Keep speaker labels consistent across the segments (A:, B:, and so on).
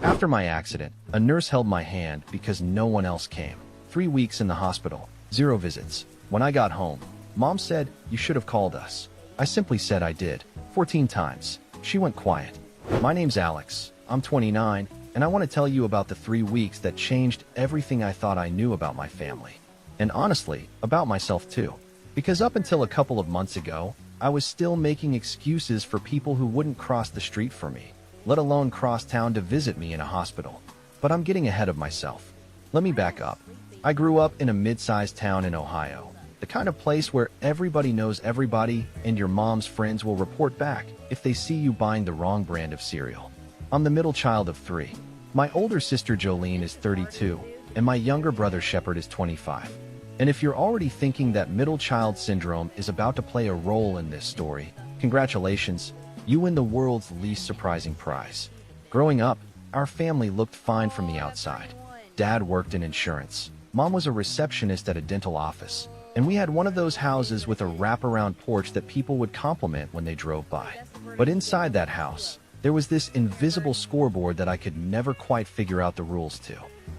A: After my accident, a nurse held my hand because no one else came. 3 weeks in the hospital, 0 visits. When I got home, Mom said, "You should have called us." I simply said I did, 14 times. She went quiet. My name's Alex. I'm 29, and I want to tell you about the 3 weeks that changed everything I thought I knew about my family. And honestly, about myself too. Because up until a couple of months ago, I was still making excuses for people who wouldn't cross the street for me, let alone cross town to visit me in a hospital. But I'm getting ahead of myself. Let me back up. I grew up in a mid-sized town in Ohio, the kind of place where everybody knows everybody and your mom's friends will report back if they see you buying the wrong brand of cereal. I'm the middle child of 3. My older sister Jolene is 32, and my younger brother Shepard is 25. And if you're already thinking that middle child syndrome is about to play a role in this story, congratulations, you win the world's least surprising prize. Growing up, our family looked fine from the outside. Dad worked in insurance. Mom was a receptionist at a dental office. And we had one of those houses with a wraparound porch that people would compliment when they drove by. But inside that house, there was this invisible scoreboard that I could never quite figure out the rules to.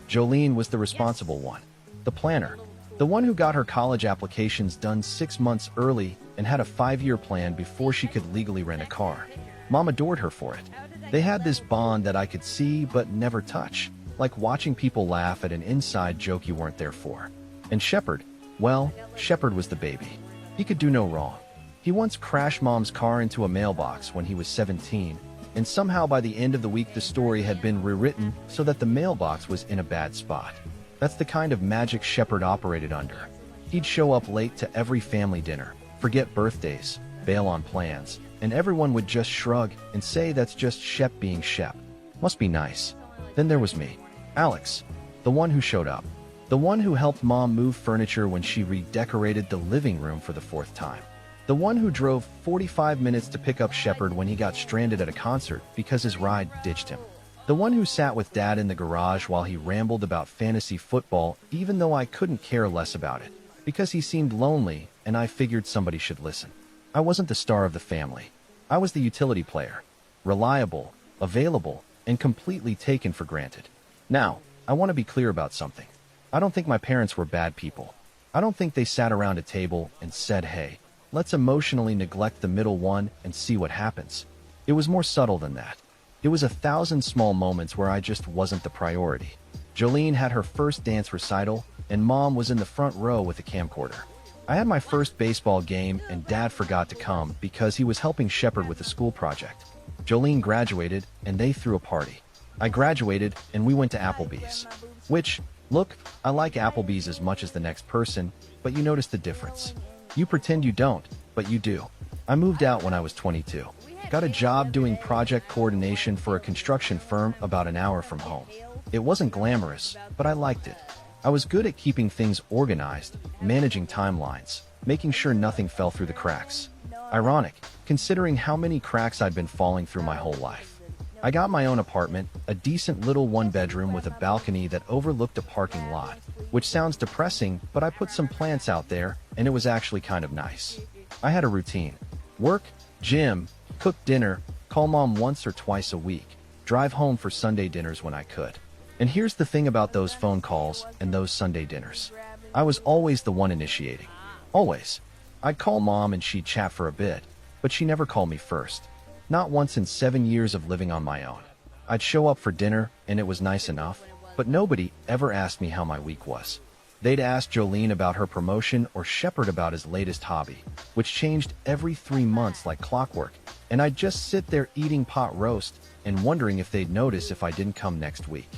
A: Jolene was the responsible one, the planner, the one who got her college applications done 6 months early and had a 5-year plan before she could legally rent a car. Mom adored her for it. They had this bond that I could see but never touch, like watching people laugh at an inside joke you weren't there for. And Shepard, well, Shepard was the baby. He could do no wrong. He once crashed Mom's car into a mailbox when he was 17, and somehow by the end of the week the story had been rewritten so that the mailbox was in a bad spot. That's the kind of magic Shepard operated under. He'd show up late to every family dinner, forget birthdays, bail on plans, and everyone would just shrug and say that's just Shep being Shep. Must be nice. Then there was me, Alex, the one who showed up. The one who helped Mom move furniture when she redecorated the living room for the 4th time. The one who drove 45 minutes to pick up Shepard when he got stranded at a concert because his ride ditched him. The one who sat with Dad in the garage while he rambled about fantasy football even though I couldn't care less about it, because he seemed lonely and I figured somebody should listen. I wasn't the star of the family. I was the utility player, reliable, available, and completely taken for granted. Now, I want to be clear about something. I don't think my parents were bad people. I don't think they sat around a table and said, "Hey, let's emotionally neglect the middle one and see what happens." It was more subtle than that. It was 1,000 small moments where I just wasn't the priority. Jolene had her first dance recital, and Mom was in the front row with a camcorder. I had my first baseball game, and Dad forgot to come because he was helping Shepard with a school project. Jolene graduated, and they threw a party. I graduated, and we went to Applebee's. Which, look, I like Applebee's as much as the next person, but you notice the difference. You pretend you don't, but you do. I moved out when I was 22. Got a job doing project coordination for a construction firm about an hour from home. It wasn't glamorous, but I liked it. I was good at keeping things organized, managing timelines, making sure nothing fell through the cracks. Ironic, considering how many cracks I'd been falling through my whole life. I got my own apartment, a decent little 1-bedroom with a balcony that overlooked a parking lot, which sounds depressing, but I put some plants out there, and it was actually kind of nice. I had a routine. Work, gym, cook dinner, call Mom once or twice a week, drive home for Sunday dinners when I could. And here's the thing about those phone calls and those Sunday dinners. I was always the one initiating. Always. I'd call Mom and she'd chat for a bit, but she never called me first. Not once in 7 years of living on my own. I'd show up for dinner, and it was nice enough, but nobody ever asked me how my week was. They'd ask Jolene about her promotion or Shepard about his latest hobby, which changed every 3 months like clockwork, and I'd just sit there eating pot roast and wondering if they'd notice if I didn't come next week.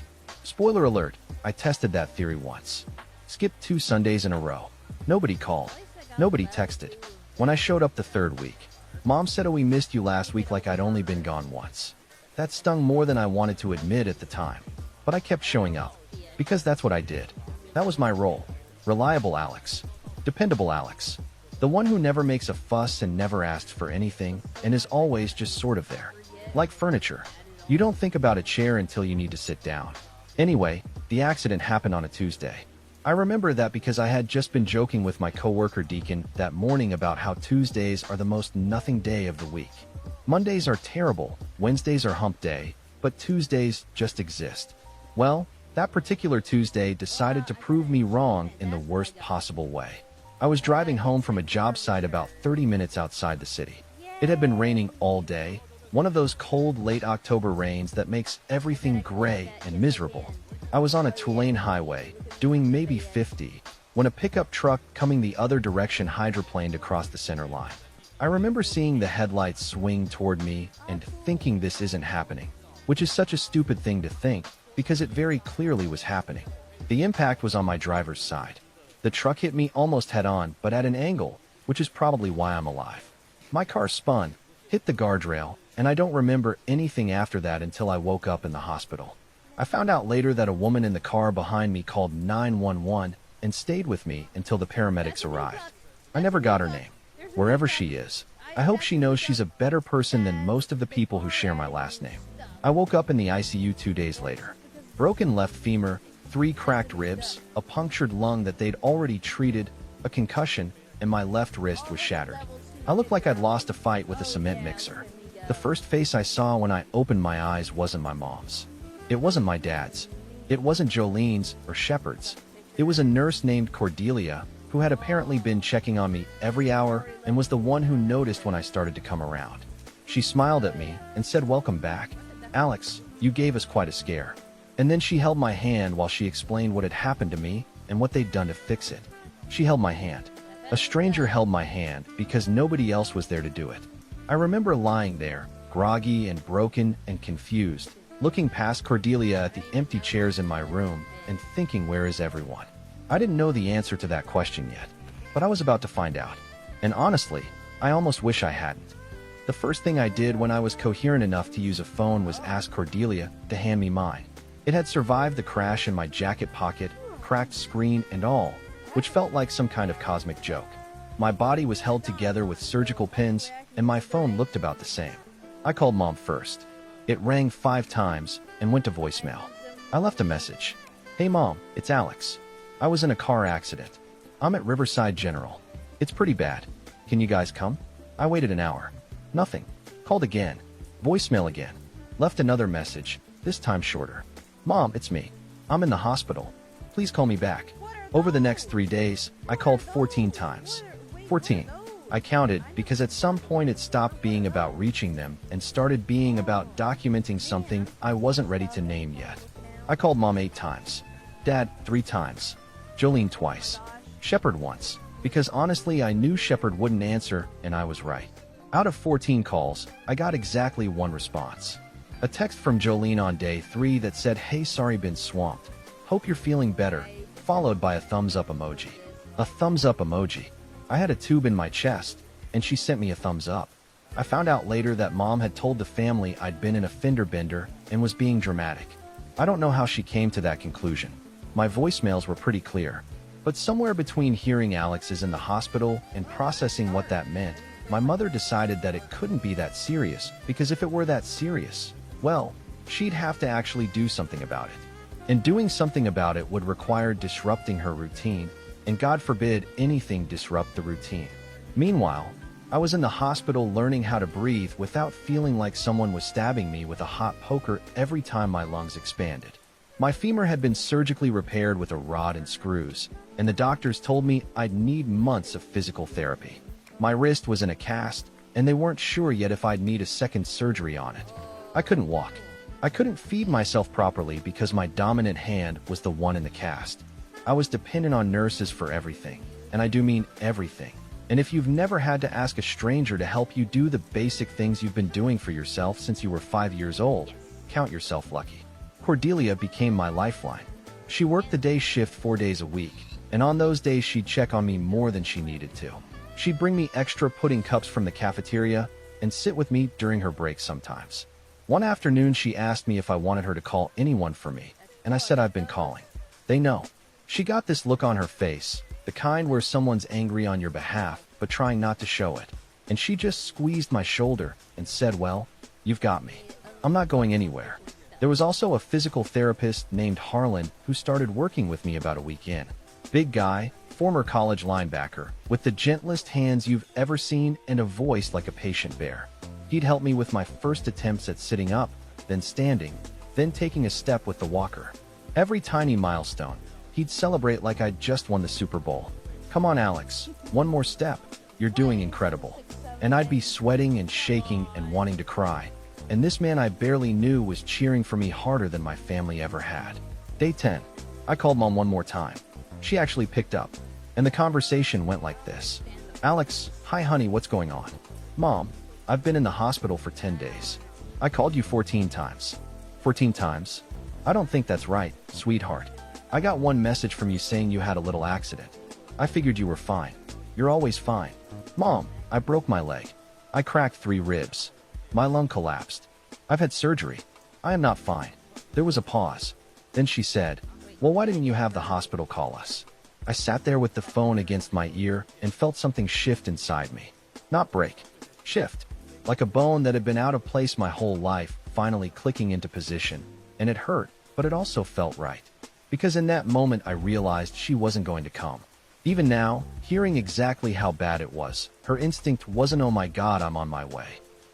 A: Spoiler alert, I tested that theory once. Skipped 2 Sundays in a row. Nobody called. Nobody texted. When I showed up the 3rd week, Mom said, "Oh, we missed you last week," like I'd only been gone once. That stung more than I wanted to admit at the time, but I kept showing up, because that's what I did. That was my role. Reliable Alex. Dependable Alex. The one who never makes a fuss and never asks for anything, and is always just sort of there. Like furniture. You don't think about a chair until you need to sit down. Anyway, the accident happened on a Tuesday. I remember that because I had just been joking with my coworker Deacon that morning about how Tuesdays are the most nothing day of the week. Mondays are terrible, Wednesdays are hump day, but Tuesdays just exist. Well, that particular Tuesday decided to prove me wrong in the worst possible way. I was driving home from a job site about 30 minutes outside the city. It had been raining all day, one of those cold late October rains that makes everything gray and miserable. I was on a two-lane highway, doing maybe 50, when a pickup truck coming the other direction hydroplaned across the center line. I remember seeing the headlights swing toward me and thinking this isn't happening, which is such a stupid thing to think because it very clearly was happening. The impact was on my driver's side. The truck hit me almost head-on, but at an angle, which is probably why I'm alive. My car spun, hit the guardrail, and I don't remember anything after that until I woke up in the hospital. I found out later that a woman in the car behind me called 911 and stayed with me until the paramedics arrived. I never got her name. Wherever she is, I hope she knows she's a better person than most of the people who share my last name. I woke up in the ICU 2 days later. Broken left femur, 3 cracked ribs, a punctured lung that they'd already treated, a concussion, and my left wrist was shattered. I looked like I'd lost a fight with a cement mixer. The first face I saw when I opened my eyes wasn't my mom's. It wasn't my dad's. It wasn't Jolene's or Shepard's. It was a nurse named Cordelia, who had apparently been checking on me every hour and was the one who noticed when I started to come around. She smiled at me and said, "Welcome back. Alex, you gave us quite a scare." And then she held my hand while she explained what had happened to me and what they'd done to fix it. She held my hand. A stranger held my hand because nobody else was there to do it. I remember lying there, groggy and broken and confused, looking past Cordelia at the empty chairs in my room and thinking, where is everyone? I didn't know the answer to that question yet, but I was about to find out. And honestly, I almost wish I hadn't. The first thing I did when I was coherent enough to use a phone was ask Cordelia to hand me mine. It had survived the crash in my jacket pocket, cracked screen and all, which felt like some kind of cosmic joke. My body was held together with surgical pins, and my phone looked about the same. I called Mom first. It rang 5 times and went to voicemail. I left a message. "Hey Mom, it's Alex. I was in a car accident. I'm at Riverside General. It's pretty bad. Can you guys come?" I waited an hour. Nothing. Called again. Voicemail again. Left another message, this time shorter. "Mom, it's me. I'm in the hospital. Please call me back." Over the next 3 days, I called 14 times. 14. I counted because at some point it stopped being about reaching them and started being about documenting something I wasn't ready to name yet. I called Mom 8 times. Dad 3 times. Jolene twice. Shepard once, because honestly I knew Shepard wouldn't answer and I was right. Out of 14 calls, I got exactly 1 response. A text from Jolene on day 3 that said, "Hey, sorry, been swamped. Hope you're feeling better," followed by a thumbs up emoji. A thumbs up emoji. I had a tube in my chest, and she sent me a thumbs up. I found out later that Mom had told the family I'd been in a fender bender and was being dramatic. I don't know how she came to that conclusion. My voicemails were pretty clear. But somewhere between hearing Alex is in the hospital and processing what that meant, my mother decided that it couldn't be that serious, because if it were that serious, well, she'd have to actually do something about it. And doing something about it would require disrupting her routine, and God forbid anything disrupt the routine. Meanwhile, I was in the hospital learning how to breathe without feeling like someone was stabbing me with a hot poker every time my lungs expanded. My femur had been surgically repaired with a rod and screws, and the doctors told me I'd need months of physical therapy. My wrist was in a cast, and they weren't sure yet if I'd need a second surgery on it. I couldn't walk. I couldn't feed myself properly because my dominant hand was the one in the cast. I was dependent on nurses for everything, and I do mean everything. And if you've never had to ask a stranger to help you do the basic things you've been doing for yourself since you were 5 years old, count yourself lucky. Cordelia became my lifeline. She worked the day shift 4 days a week, and on those days she'd check on me more than she needed to. She'd bring me extra pudding cups from the cafeteria and sit with me during her breaks sometimes. One afternoon she asked me if I wanted her to call anyone for me, and I said I've been calling. They know. She got this look on her face, the kind where someone's angry on your behalf, but trying not to show it. And she just squeezed my shoulder and said, "Well, you've got me. I'm not going anywhere." There was also a physical therapist named Harlan who started working with me about a week in. Big guy, former college linebacker, with the gentlest hands you've ever seen and a voice like a patient bear. He'd help me with my first attempts at sitting up, then standing, then taking a step with the walker. Every tiny milestone, he'd celebrate like I'd just won the Super Bowl. "Come on, Alex, one more step. You're doing incredible." And I'd be sweating and shaking and wanting to cry. And this man I barely knew was cheering for me harder than my family ever had. Day 10. I called Mom one more time. She actually picked up. And the conversation went like this. "Alex, hi honey, what's going on?" "Mom, I've been in the hospital for 10 days. I called you 14 times. 14 times? I don't think that's right, sweetheart. I got one message from you saying you had a little accident. I figured you were fine. You're always fine." "Mom, I broke my leg. I cracked 3 ribs. My lung collapsed. I've had surgery. I am not fine." There was a pause. Then she said, "Well, why didn't you have the hospital call us?" I sat there with the phone against my ear and felt something shift inside me. Not break. Shift. Like a bone that had been out of place my whole life, finally clicking into position. And it hurt, but it also felt right. Because in that moment I realized she wasn't going to come. Even now, hearing exactly how bad it was, her instinct wasn't "oh my God, I'm on my way."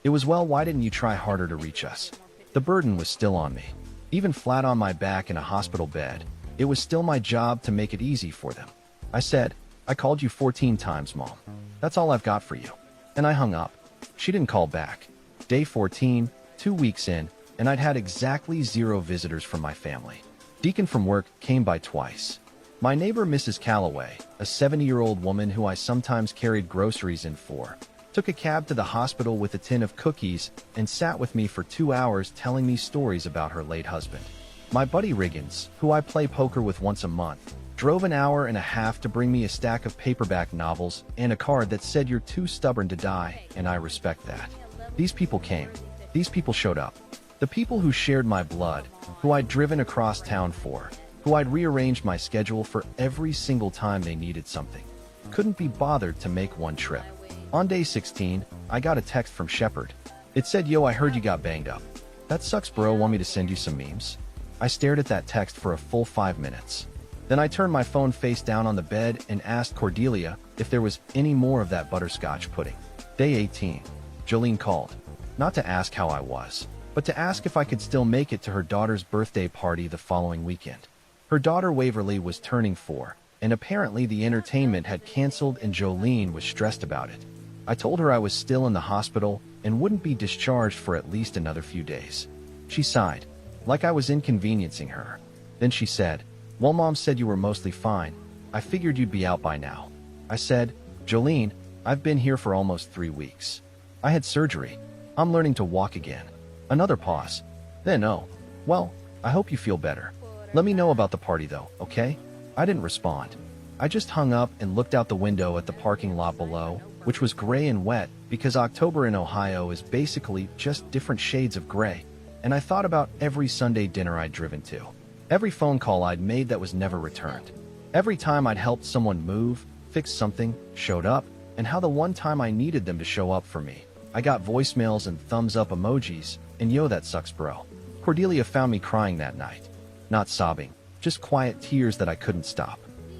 A: It was, "Well, why didn't you try harder to reach us?" The burden was still on me. Even flat on my back in a hospital bed, it was still my job to make it easy for them. I said, "I called you 14 times, Mom. That's all I've got for you." And I hung up. She didn't call back. Day 14, 2 weeks in, and I'd had exactly 0 visitors from my family. Deacon from work came by twice. My neighbor, Mrs. Calloway, a 70-year-old woman who I sometimes carried groceries in for, took a cab to the hospital with a tin of cookies and sat with me for 2 hours telling me stories about her late husband. My buddy Riggins, who I play poker with once a month, drove an hour and a half to bring me a stack of paperback novels and a card that said "You're too stubborn to die," and I respect that. These people came. These people showed up. The people who shared my blood, who I'd driven across town for, who I'd rearranged my schedule for every single time they needed something. Couldn't be bothered to make one trip. On day 16, I got a text from Shepard. It said, "Yo, I heard you got banged up. That sucks, bro. Want me to send you some memes?" I stared at that text for a full 5 minutes. Then I turned my phone face down on the bed and asked Cordelia if there was any more of that butterscotch pudding. Day 18. Jolene called. Not to ask how I was, but to ask if I could still make it to her daughter's birthday party the following weekend. Her daughter Waverly was turning 4, and apparently the entertainment had canceled and Jolene was stressed about it. I told her I was still in the hospital and wouldn't be discharged for at least another few days. She sighed, like I was inconveniencing her. Then she said, "Well, Mom said you were mostly fine. I figured you'd be out by now." I said, "Jolene, I've been here for almost 3 weeks. I had surgery. I'm learning to walk again." Another pause. Then, "Oh, well, I hope you feel better. Let me know about the party though, okay?" I didn't respond. I just hung up and looked out the window at the parking lot below, which was gray and wet because October in Ohio is basically just different shades of gray. And I thought about every Sunday dinner I'd driven to, every phone call I'd made that was never returned, every time I'd helped someone move, fix something, showed up, and how the one time I needed them to show up for me, I got voicemails and thumbs up emojis, and "Yo, that sucks, bro." Cordelia found me crying that night. Not sobbing, just quiet tears that I couldn't stop.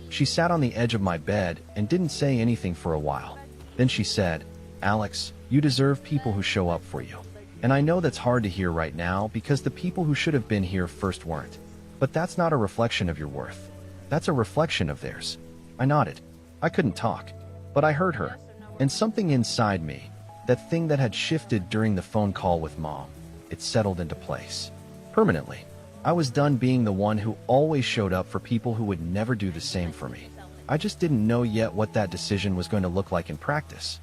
A: She sat on the edge of my bed and didn't say anything for a while. Then she said, "Alex, you deserve people who show up for you. And I know that's hard to hear right now because the people who should have been here first weren't. But that's not a reflection of your worth. That's a reflection of theirs." I nodded. I couldn't talk, but I heard her. And something inside me, that thing that had shifted during the phone call with Mom, it settled into place. Permanently. I was done being the one who always showed up for people who would never do the same for me. I just didn't know yet what that decision was going to look like in practice.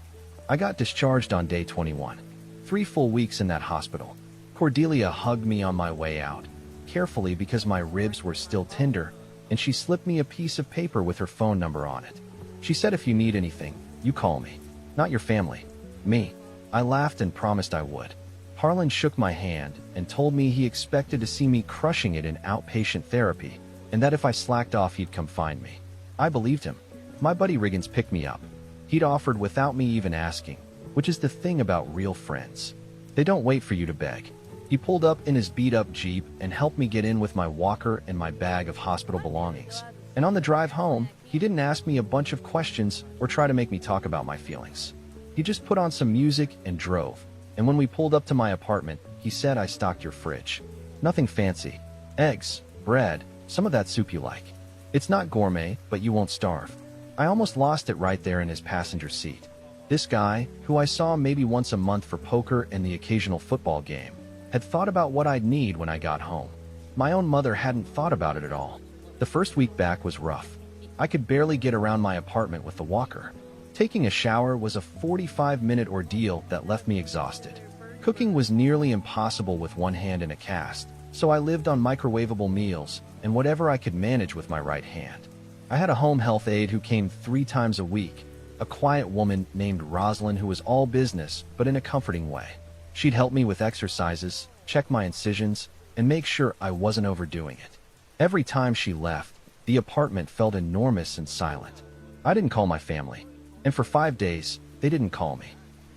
A: I got discharged on day 21. 3 full weeks in that hospital. Cordelia hugged me on my way out, carefully because my ribs were still tender, and she slipped me a piece of paper with her phone number on it. She said, "If you need anything, you call me. Not your family. Me." I laughed and promised I would. Harlan shook my hand and told me he expected to see me crushing it in outpatient therapy, and that if I slacked off he'd come find me. I believed him. My buddy Riggins picked me up. He'd offered without me even asking, which is the thing about real friends. They don't wait for you to beg. He pulled up in his beat-up Jeep and helped me get in with my walker and my bag of hospital belongings. And on the drive home, he didn't ask me a bunch of questions or try to make me talk about my feelings. He just put on some music and drove. And when we pulled up to my apartment, he said I stocked your fridge. Nothing fancy. Eggs, bread, some of that soup you like. It's not gourmet, but you won't starve. I almost lost it right there in his passenger seat. This guy, who I saw maybe once a month for poker and the occasional football game, had thought about what I'd need when I got home. My own mother hadn't thought about it at all. The first week back was rough. I could barely get around my apartment with the walker. Taking a shower was a 45-minute ordeal that left me exhausted. Cooking was nearly impossible with one hand in a cast, so I lived on microwavable meals and whatever I could manage with my right hand. I had a home health aide who came 3 times a week, a quiet woman named Rosalind who was all business, but in a comforting way. She'd help me with exercises, check my incisions, and make sure I wasn't overdoing it. Every time she left, the apartment felt enormous and silent. I didn't call my family, and for 5 days, they didn't call me.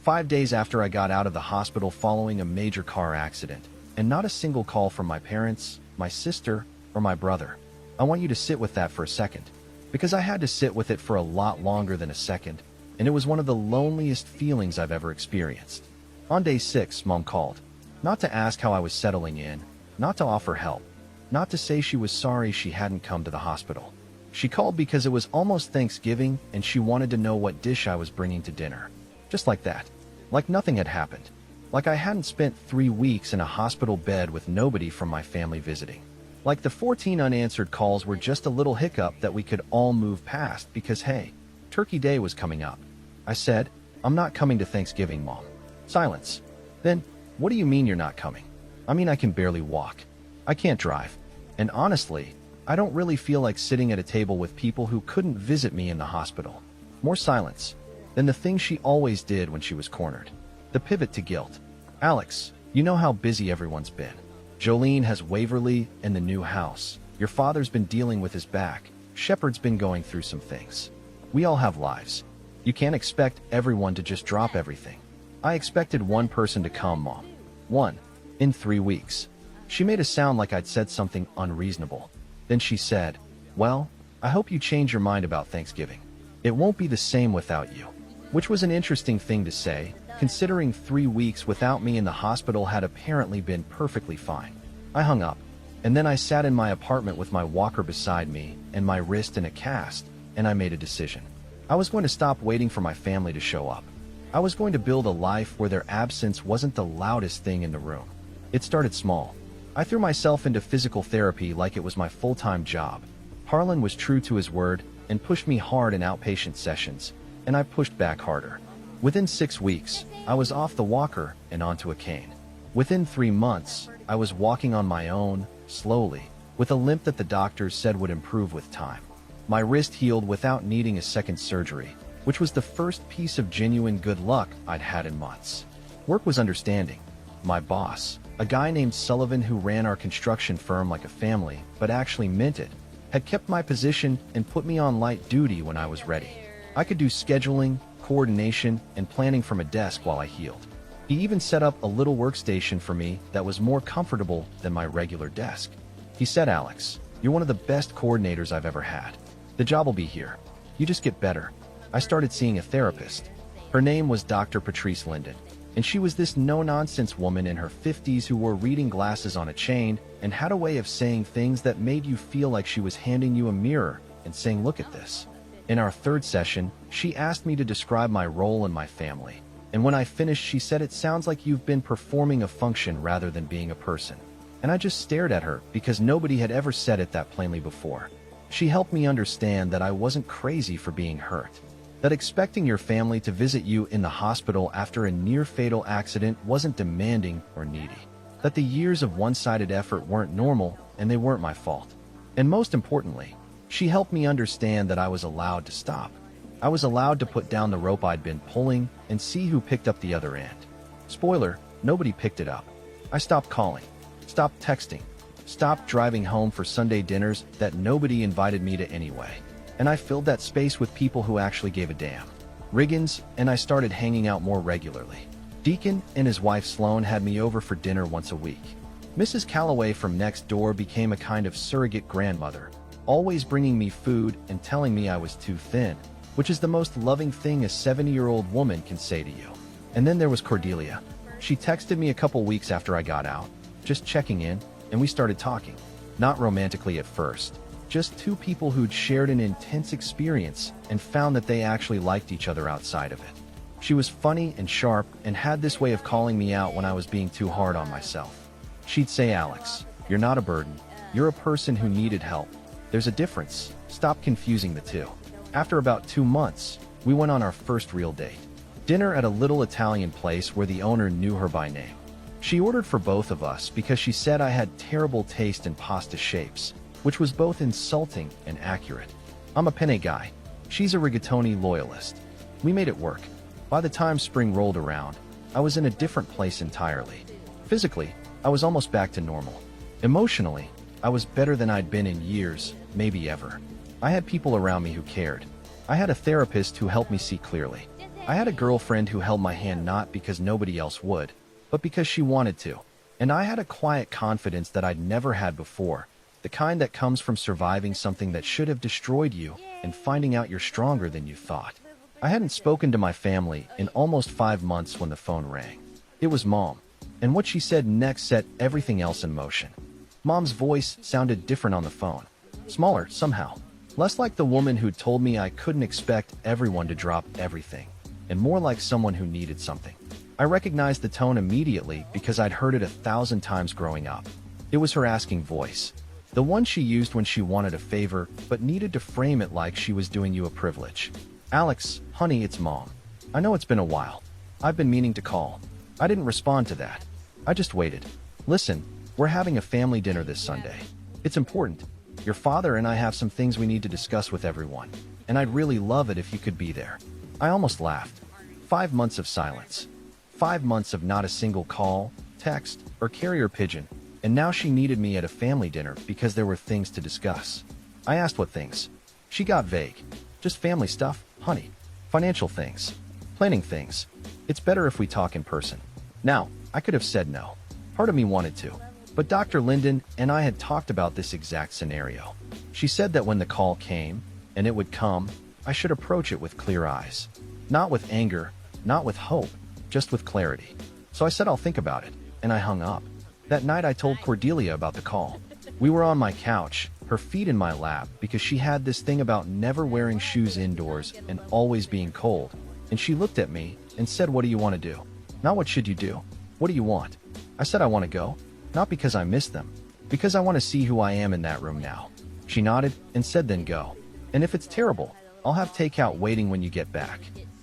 A: 5 days after I got out of the hospital following a major car accident, and not a single call from my parents, my sister, or my brother. I want you to sit with that for a second, because I had to sit with it for a lot longer than a second, and it was one of the loneliest feelings I've ever experienced. On day 6, Mom called. Not to ask how I was settling in, not to offer help, not to say she was sorry she hadn't come to the hospital. She called because it was almost Thanksgiving and she wanted to know what dish I was bringing to dinner. Just like that. Like nothing had happened. Like I hadn't spent 3 weeks in a hospital bed with nobody from my family visiting. Like the 14 unanswered calls were just a little hiccup that we could all move past because, hey, Turkey Day was coming up. I said, I'm not coming to Thanksgiving, Mom. Silence. Then, what do you mean you're not coming? I mean, I can barely walk. I can't drive. And honestly, I don't really feel like sitting at a table with people who couldn't visit me in the hospital. More silence. Then the thing she always did when she was cornered. The pivot to guilt. Alex, you know how busy everyone's been. Jolene has Waverly and the new house. Your father's been dealing with his back. Shepard's been going through some things. We all have lives. You can't expect everyone to just drop everything. I expected one person to come, Mom. 1. In 3 weeks. She made it sound like I'd said something unreasonable. Then she said, well, I hope you change your mind about Thanksgiving. It won't be the same without you. Which was an interesting thing to say, considering 3 weeks without me in the hospital had apparently been perfectly fine. I hung up, and then I sat in my apartment with my walker beside me and my wrist in a cast, and I made a decision. I was going to stop waiting for my family to show up. I was going to build a life where their absence wasn't the loudest thing in the room. It started small. I threw myself into physical therapy like it was my full-time job. Harlan was true to his word and pushed me hard in outpatient sessions, and I pushed back harder. Within 6 weeks, I was off the walker and onto a cane. Within 3 months, I was walking on my own, slowly, with a limp that the doctors said would improve with time. My wrist healed without needing a second surgery, which was the first piece of genuine good luck I'd had in months. Work was understanding. My boss, a guy named Sullivan who ran our construction firm like a family, but actually meant it, had kept my position and put me on light duty when I was ready. I could do scheduling, coordination, and planning from a desk while I healed. He even set up a little workstation for me that was more comfortable than my regular desk. He said, Alex, you're one of the best coordinators I've ever had. The job will be here. You just get better. I started seeing a therapist. Her name was Dr. Patrice Linden, and she was this no-nonsense woman in her 50s who wore reading glasses on a chain and had a way of saying things that made you feel like she was handing you a mirror and saying, look at this. In our 3rd session, she asked me to describe my role in my family. And when I finished, she said, it sounds like you've been performing a function rather than being a person. And I just stared at her because nobody had ever said it that plainly before. She helped me understand that I wasn't crazy for being hurt. That expecting your family to visit you in the hospital after a near-fatal accident wasn't demanding or needy. That the years of one-sided effort weren't normal and they weren't my fault. And most importantly, she helped me understand that I was allowed to stop. I was allowed to put down the rope I'd been pulling and see who picked up the other end. Spoiler, nobody picked it up. I stopped calling, stopped texting, stopped driving home for Sunday dinners that nobody invited me to anyway. And I filled that space with people who actually gave a damn. Riggins and I started hanging out more regularly. Deacon and his wife Sloan had me over for dinner once a week. Mrs. Calloway from next door became a kind of surrogate grandmother, always bringing me food and telling me I was too thin, which is the most loving thing a 70-year-old woman can say to you. And then there was Cordelia. She texted me a couple weeks after I got out, just checking in, and we started talking. Not romantically at first, just two people who'd shared an intense experience and found that they actually liked each other outside of it. She was funny and sharp and had this way of calling me out when I was being too hard on myself. She'd say, "Alex, you're not a burden. You're a person who needed help. There's a difference. Stop confusing the two." After about 2 months, we went on our first real date. Dinner at a little Italian place where the owner knew her by name. She ordered for both of us because she said I had terrible taste in pasta shapes, which was both insulting and accurate. I'm a penne guy. She's a rigatoni loyalist. We made it work. By the time spring rolled around, I was in a different place entirely. Physically, I was almost back to normal. Emotionally, I was better than I'd been in years, maybe ever. I had people around me who cared. I had a therapist who helped me see clearly. I had a girlfriend who held my hand not because nobody else would, but because she wanted to. And I had a quiet confidence that I'd never had before, the kind that comes from surviving something that should have destroyed you and finding out you're stronger than you thought. I hadn't spoken to my family in almost 5 months when the phone rang. It was Mom, and what she said next set everything else in motion. Mom's voice sounded different on the phone. Smaller, somehow. Less like the woman who told me I couldn't expect everyone to drop everything, and more like someone who needed something. I recognized the tone immediately because I'd heard it 1,000 times growing up. It was her asking voice, the one she used when she wanted a favor but needed to frame it like she was doing you a privilege. "Alex, honey, it's Mom. I know it's been a while. I've been meaning to call." I didn't respond to that. I just waited. "Listen, we're having a family dinner this Sunday. It's important. Your father and I have some things we need to discuss with everyone, and I'd really love it if you could be there." I almost laughed. 5 months of silence. 5 months of not a single call, text, or carrier pigeon, and now she needed me at a family dinner because there were things to discuss. I asked what things. She got vague. "Just family stuff, honey. Financial things. Planning things. It's better if we talk in person." Now, I could have said no. Part of me wanted to. But Dr. Linden and I had talked about this exact scenario. She said that when the call came, and it would come, I should approach it with clear eyes. Not with anger, not with hope, just with clarity. So I said I'll think about it, and I hung up. That night I told Cordelia about the call. We were on my couch, her feet in my lap, because she had this thing about never wearing shoes indoors and always being cold. And she looked at me and said, "What do you want to do? Not what should you do? What do you want?" I said I want to go. Not because I miss them, because I want to see who I am in that room now. She nodded and said, "Then go. And if it's terrible, I'll have takeout waiting when you get back."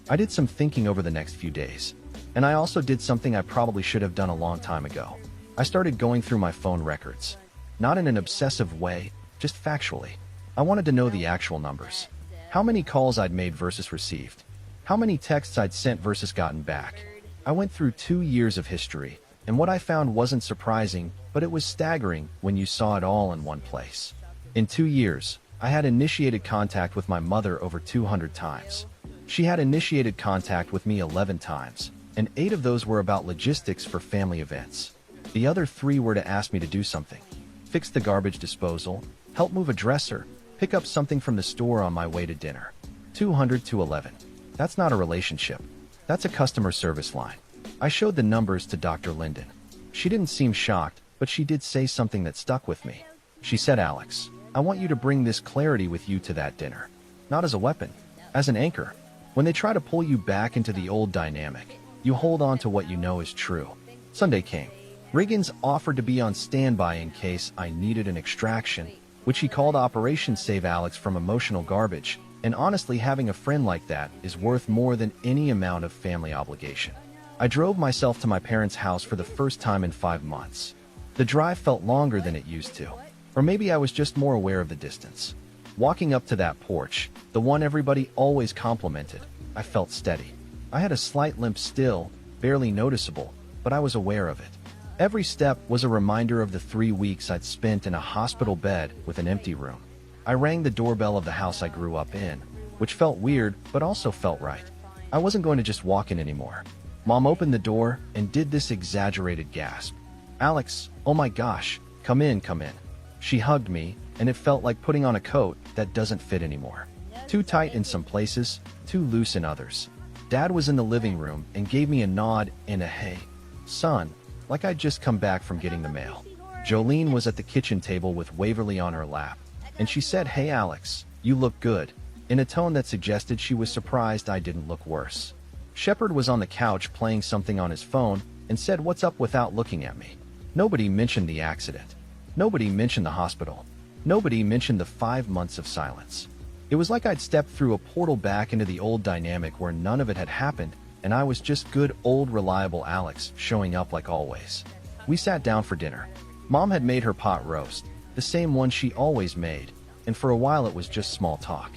A: I did some thinking over the next few days. And I also did something I probably should have done a long time ago. I started going through my phone records. Not in an obsessive way, just factually. I wanted to know the actual numbers. How many calls I'd made versus received. How many texts I'd sent versus gotten back. I went through 2 years of history. And what I found wasn't surprising, but it was staggering when you saw it all in one place. In 2 years, I had initiated contact with my mother over 200 times. She had initiated contact with me 11 times, and 8 of those were about logistics for family events. The other 3 were to ask me to do something. Fix the garbage disposal, help move a dresser, pick up something from the store on my way to dinner. 200 to 11. That's not a relationship. That's a customer service line. I showed the numbers to Dr. Linden. She didn't seem shocked, but she did say something that stuck with me. She said, "Alex, I want you to bring this clarity with you to that dinner. Not as a weapon, as an anchor. When they try to pull you back into the old dynamic, you hold on to what you know is true." Sunday came. Riggins offered to be on standby in case I needed an extraction, which he called Operation Save Alex from Emotional Garbage, and honestly having a friend like that is worth more than any amount of family obligation. I drove myself to my parents' house for the first time in 5 months. The drive felt longer than it used to, or maybe I was just more aware of the distance. Walking up to that porch, the one everybody always complimented, I felt steady. I had a slight limp still, barely noticeable, but I was aware of it. Every step was a reminder of the 3 weeks I'd spent in a hospital bed with an empty room. I rang the doorbell of the house I grew up in, which felt weird but also felt right. I wasn't going to just walk in anymore. Mom opened the door and did this exaggerated gasp. "Alex, oh my gosh, come in, come in." She hugged me, and it felt like putting on a coat that doesn't fit anymore. Too tight in some places, too loose in others. Dad was in the living room and gave me a nod and a hey. Son, like I'd just come back from getting the mail. Jolene was at the kitchen table with Waverly on her lap, and she said, "Hey Alex, you look good," in a tone that suggested she was surprised I didn't look worse. Shepard was on the couch playing something on his phone and said, "What's up?" without looking at me. Nobody mentioned the accident. Nobody mentioned the hospital. Nobody mentioned the 5 months of silence. It was like I'd stepped through a portal back into the old dynamic where none of it had happened, and I was just good old reliable Alex showing up like always. We sat down for dinner. Mom had made her pot roast, the same one she always made, and for a while it was just small talk.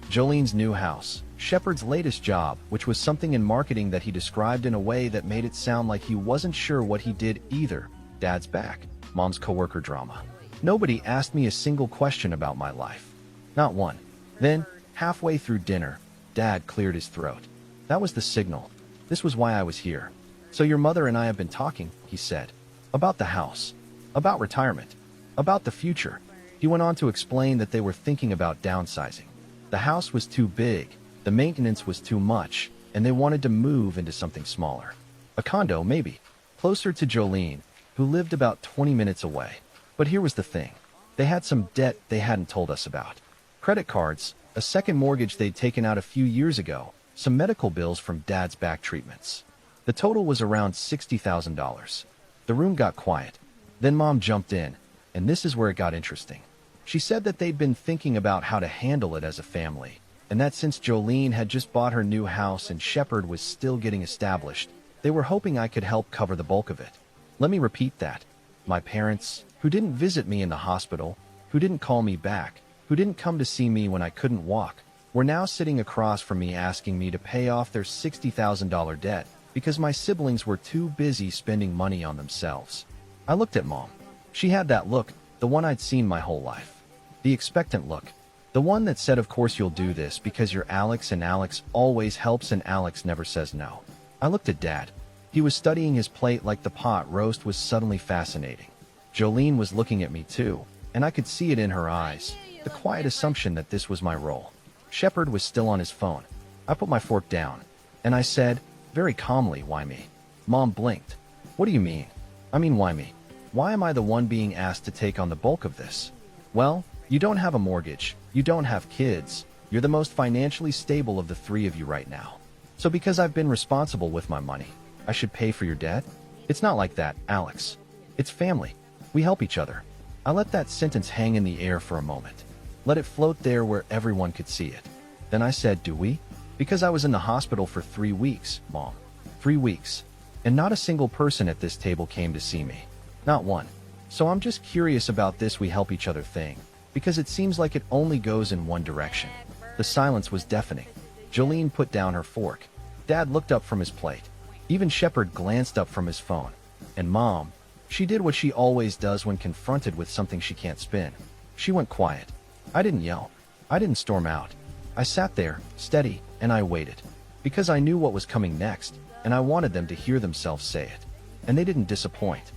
A: Jolene's new house, Shepard's latest job, which was something in marketing that he described in a way that made it sound like he wasn't sure what he did either. Dad's back, Mom's coworker drama. Nobody asked me a single question about my life. Not one. Then, halfway through dinner, Dad cleared his throat. That was the signal. This was why I was here. "So your mother and I have been talking," he said. "About the house. About retirement. About the future." He went on to explain that they were thinking about downsizing. The house was too big, the maintenance was too much, and they wanted to move into something smaller. A condo, maybe. Closer to Jolene, who lived about 20 minutes away. But here was the thing. They had some debt they hadn't told us about. Credit cards, a second mortgage they'd taken out a few years ago, some medical bills from Dad's back treatments. The total was around $60,000. The room got quiet. Then Mom jumped in, and this is where it got interesting. She said that they'd been thinking about how to handle it as a family, and that since Jolene had just bought her new house and Shepard was still getting established, they were hoping I could help cover the bulk of it. Let me repeat that. My parents, who didn't visit me in the hospital, who didn't call me back, who didn't come to see me when I couldn't walk, were now sitting across from me asking me to pay off their $60,000 debt because my siblings were too busy spending money on themselves. I looked at Mom. She had that look, the one I'd seen my whole life. The expectant look. The one that said, "Of course you'll do this because you're Alex and Alex always helps and Alex never says no." I looked at Dad. He was studying his plate like the pot roast was suddenly fascinating. Jolene was looking at me too, and I could see it in her eyes, the quiet assumption that this was my role. Shepard was still on his phone. I put my fork down, and I said, very calmly, "Why me?" Mom blinked. "What do you mean?" "I mean, why me? Why am I the one being asked to take on the bulk of this?" "Well, you don't have a mortgage, you don't have kids, you're the most financially stable of the three of you right now. So because I've been responsible with my money, I should pay for your debt?" "It's not like that, Alex. It's family. We help each other." I let that sentence hang in the air for a moment. Let it float there where everyone could see it. Then I said, "Do we?" "Because I was in the hospital for 3 weeks, Mom. 3 weeks. And not a single person at this table came to see me. Not one. So I'm just curious about this we help each other thing, because it seems like it only goes in one direction." The silence was deafening. Jolene put down her fork. Dad looked up from his plate. Even Shepard glanced up from his phone. And Mom, she did what she always does when confronted with something she can't spin. She went quiet. I didn't yell. I didn't storm out. I sat there, steady, and I waited. Because I knew what was coming next, and I wanted them to hear themselves say it. And they didn't disappoint.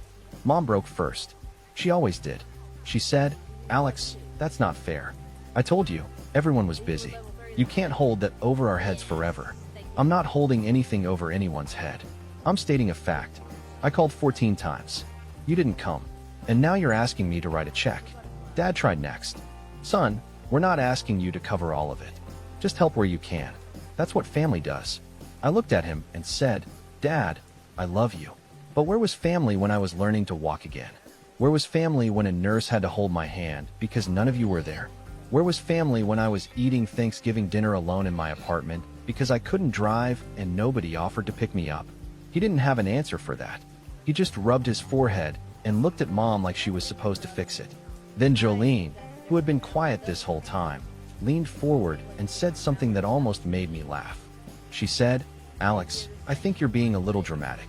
A: Mom broke first. She always did. She said, "Alex, that's not fair. I told you, everyone was busy. You can't hold that over our heads forever." "I'm not holding anything over anyone's head. I'm stating a fact. I called 14 times. You didn't come. And now you're asking me to write a check." Dad tried next. "Son, we're not asking you to cover all of it. Just help where you can. That's what family does." I looked at him and said, "Dad, I love you. But where was family when I was learning to walk again? Where was family when a nurse had to hold my hand because none of you were there? Where was family when I was eating Thanksgiving dinner alone in my apartment because I couldn't drive and nobody offered to pick me up?" He didn't have an answer for that. He just rubbed his forehead and looked at Mom like she was supposed to fix it. Then Jolene, who had been quiet this whole time, leaned forward and said something that almost made me laugh. She said, "Alex, I think you're being a little dramatic.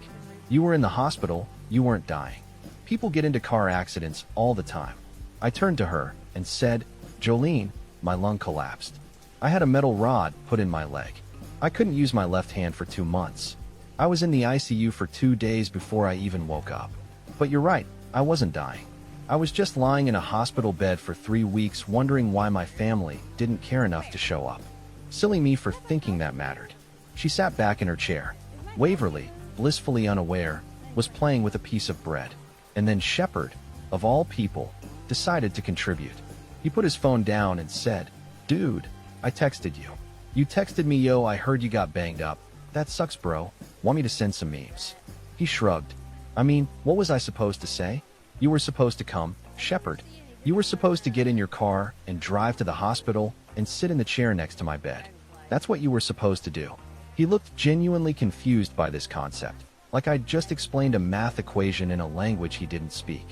A: You were in the hospital, you weren't dying. People get into car accidents all the time." I turned to her and said, "Jolene, my lung collapsed. I had a metal rod put in my leg. I couldn't use my left hand for 2 months. I was in the ICU for 2 days before I even woke up. But you're right, I wasn't dying. I was just lying in a hospital bed for 3 weeks wondering why my family didn't care enough to show up. Silly me for thinking that mattered." She sat back in her chair. Waverly, blissfully unaware, was playing with a piece of bread. And then Shepard, of all people, decided to contribute. He put his phone down and said, "Dude, I texted you. You texted me, yo, I heard you got banged up. That sucks, bro. Want me to send some memes?" He shrugged. I mean, what was I supposed to say? You were supposed to come, Shepard. You were supposed to get in your car and drive to the hospital and sit in the chair next to my bed. That's what you were supposed to do. He looked genuinely confused by this concept, like I'd just explained a math equation in a language he didn't speak.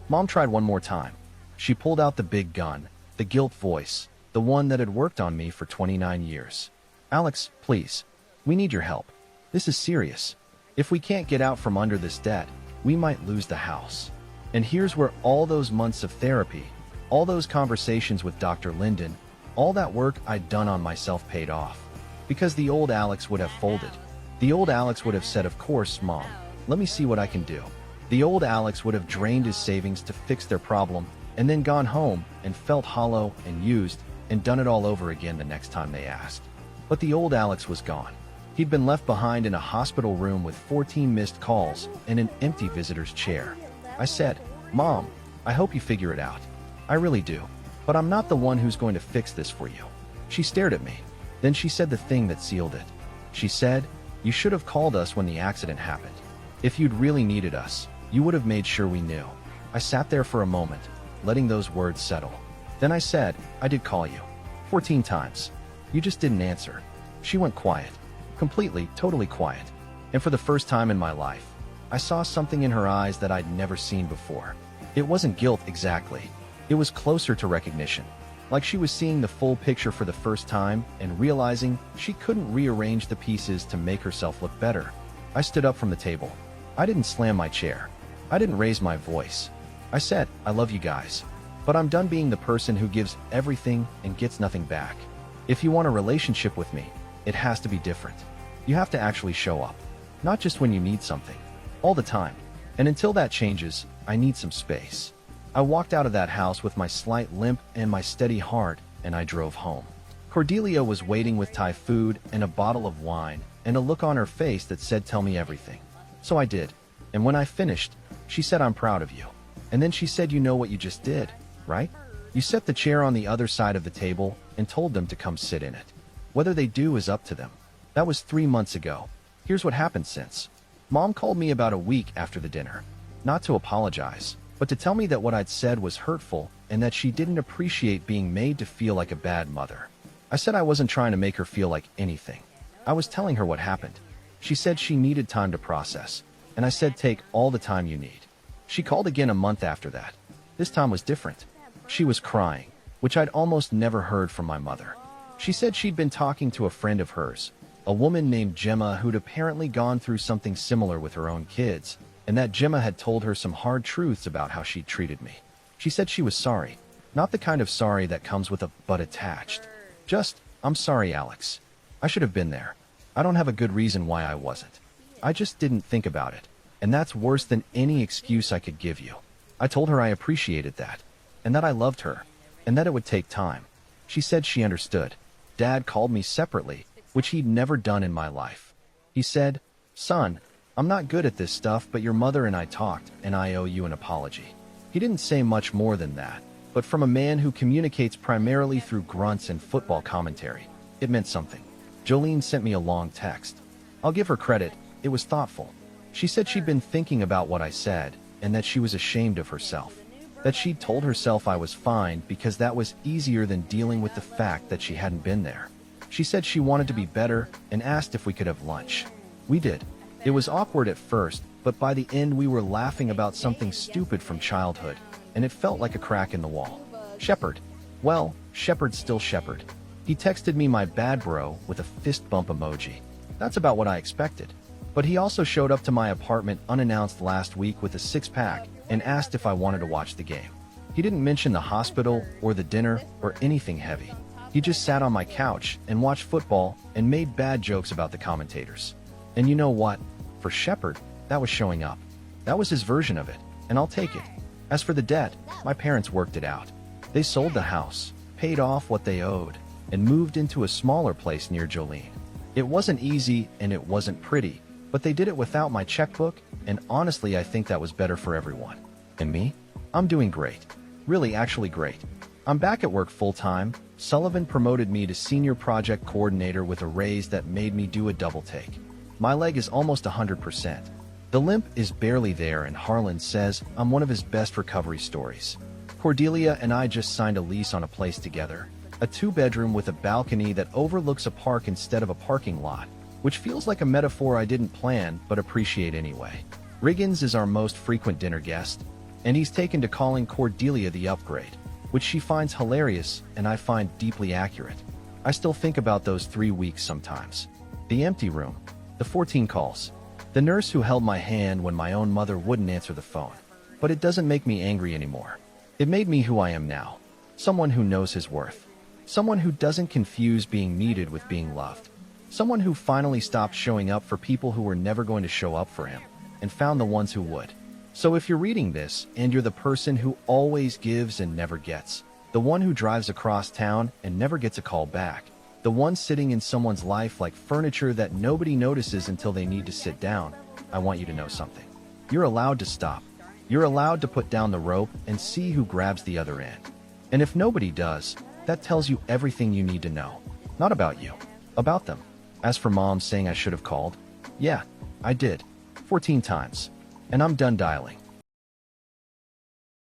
A: Mom tried one more time. She pulled out the big gun, the guilt voice, the one that had worked on me for 29 years. "Alex, please. We need your help. This is serious. If we can't get out from under this debt, we might lose the house." And here's where all those months of therapy, all those conversations with Dr. Linden, all that work I'd done on myself paid off. Because the old Alex would have folded. The old Alex would have said, "Of course, Mom. Let me see what I can do." The old Alex would have drained his savings to fix their problem and then gone home and felt hollow and used and done it all over again the next time they asked. But the old Alex was gone. He'd been left behind in a hospital room with 14 missed calls and an empty visitor's chair. I said, "Mom, I hope you figure it out. I really do. But I'm not the one who's going to fix this for you." She stared at me. Then she said the thing that sealed it. She said, "You should have called us when the accident happened. If you'd really needed us, you would have made sure we knew." I sat there for a moment, letting those words settle. Then I said, "I did call you. 14 times. You just didn't answer." She went quiet. Completely, totally quiet. And for the first time in my life, I saw something in her eyes that I'd never seen before. It wasn't guilt exactly. It was closer to recognition. Like she was seeing the full picture for the first time and realizing she couldn't rearrange the pieces to make herself look better. I stood up from the table. I didn't slam my chair. I didn't raise my voice. I said, "I love you guys. But I'm done being the person who gives everything and gets nothing back. If you want a relationship with me, it has to be different. You have to actually show up. Not just when you need something. All the time. And until that changes, I need some space." I walked out of that house with my slight limp and my steady heart, and I drove home. Cordelia was waiting with Thai food and a bottle of wine and a look on her face that said, "Tell me everything." So I did. And when I finished, she said, "I'm proud of you." And then she said, "You know what you just did, right? You set the chair on the other side of the table and told them to come sit in it. Whether they do is up to them." That was 3 months ago. Here's what happened since. Mom called me about a week after the dinner. Not to apologize, but to tell me that what I'd said was hurtful and that she didn't appreciate being made to feel like a bad mother. I said I wasn't trying to make her feel like anything. I was telling her what happened. She said she needed time to process, and I said take all the time you need. She called again a month after that. This time was different. She was crying, which I'd almost never heard from my mother. She said she'd been talking to a friend of hers, a woman named Gemma who'd apparently gone through something similar with her own kids, and that Gemma had told her some hard truths about how she'd treated me. She said she was sorry. Not the kind of sorry that comes with a but attached. Just, "I'm sorry, Alex. I should have been there. I don't have a good reason why I wasn't. I just didn't think about it. And that's worse than any excuse I could give you." I told her I appreciated that, and that I loved her, and that it would take time. She said she understood. Dad called me separately, which he'd never done in my life. He said, "Son, I'm not good at this stuff, but your mother and I talked, and I owe you an apology." He didn't say much more than that, but from a man who communicates primarily through grunts and football commentary, it meant something. Jolene sent me a long text. I'll give her credit, it was thoughtful. She said she'd been thinking about what I said, and that she was ashamed of herself. That she'd told herself I was fine because that was easier than dealing with the fact that she hadn't been there. She said she wanted to be better and asked if we could have lunch. We did. It was awkward at first, but by the end we were laughing about something stupid from childhood, and it felt like a crack in the wall. Shepard. Well, Shepard's still Shepard. He texted me my bad bro with a fist bump emoji. That's about what I expected. But he also showed up to my apartment unannounced last week with a six-pack and asked if I wanted to watch the game. He didn't mention the hospital or the dinner or anything heavy. He just sat on my couch and watched football and made bad jokes about the commentators. And you know what? For Shepard, that was showing up. That was his version of it, and I'll take it. As for the debt, my parents worked it out. They sold the house, paid off what they owed, and moved into a smaller place near Jolene. It wasn't easy and it wasn't pretty, But they did it without my checkbook, and honestly I think that was better for everyone. And me? I'm doing great. Really, actually great. I'm back at work full-time. Sullivan promoted me to senior project coordinator with a raise that made me do a double take. My leg is almost 100%. The limp is barely there, and Harlan says I'm one of his best recovery stories. Cordelia and I just signed a lease on a place together, a 2-bedroom with a balcony that overlooks a park instead of a parking lot, which feels like a metaphor I didn't plan but appreciate anyway. Riggins is our most frequent dinner guest, and he's taken to calling Cordelia the upgrade, which she finds hilarious and I find deeply accurate. I still think about those 3 weeks sometimes. The empty room, the 14 calls, the nurse who held my hand when my own mother wouldn't answer the phone. But it doesn't make me angry anymore. It made me who I am now. Someone who knows his worth. Someone who doesn't confuse being needed with being loved. Someone who finally stopped showing up for people who were never going to show up for him, and found the ones who would. So if you're reading this, and you're the person who always gives and never gets, the one who drives across town and never gets a call back, the one sitting in someone's life like furniture that nobody notices until they need to sit down, I want you to know something. You're allowed to stop. You're allowed to put down the rope and see who grabs the other end. And if nobody does, that tells you everything you need to know. Not about you, about them. As for Mom saying I should have called, yeah, I did. 14 times. And I'm done dialing.